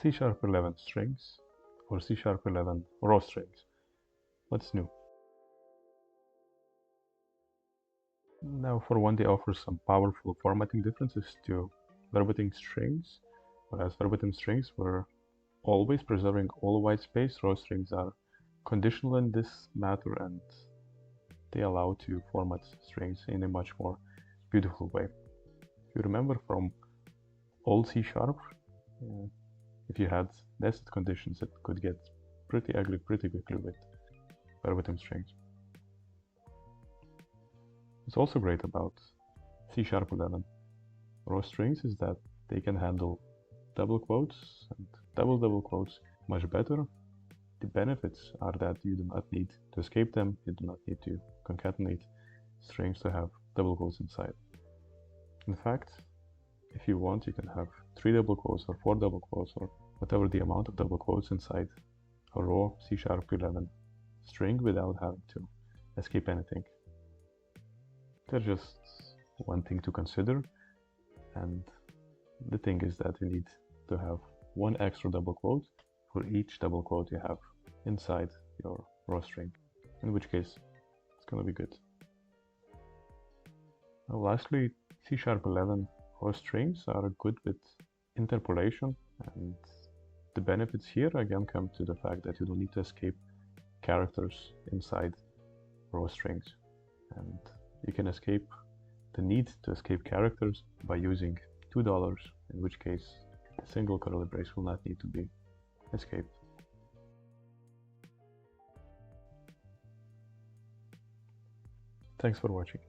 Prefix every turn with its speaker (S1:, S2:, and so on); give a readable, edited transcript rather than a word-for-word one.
S1: C#11 strings or C#11 raw strings. What's new? Now for one, they offer some powerful formatting differences to verbatim strings. Whereas verbatim strings were always preserving all white space, raw strings are conditional in this matter, and they allow to format strings in a much more beautiful way. If you remember from old C#, if you had nested conditions, it could get pretty ugly pretty quickly with verbatim strings. What's also great about C#11 raw strings is that they can handle double quotes and double quotes much better. The benefits are that you do not need to escape them, you do not need to concatenate strings to have double quotes inside. In fact, if you want, you can have 3 double quotes or 4 double quotes or whatever the amount of double quotes inside a raw C#11 string without having to escape anything. There's just one thing to consider, and the thing is that you need to have 1 extra double quote for each double quote you have inside your raw string, in which case it's gonna be good. Now lastly, C#11 raw strings are good with interpolation, and the benefits here again come to the fact that you don't need to escape characters inside raw strings, and you can escape the need to escape characters by using $2, in which case a single curly brace will not need to be escaped. Thanks for watching.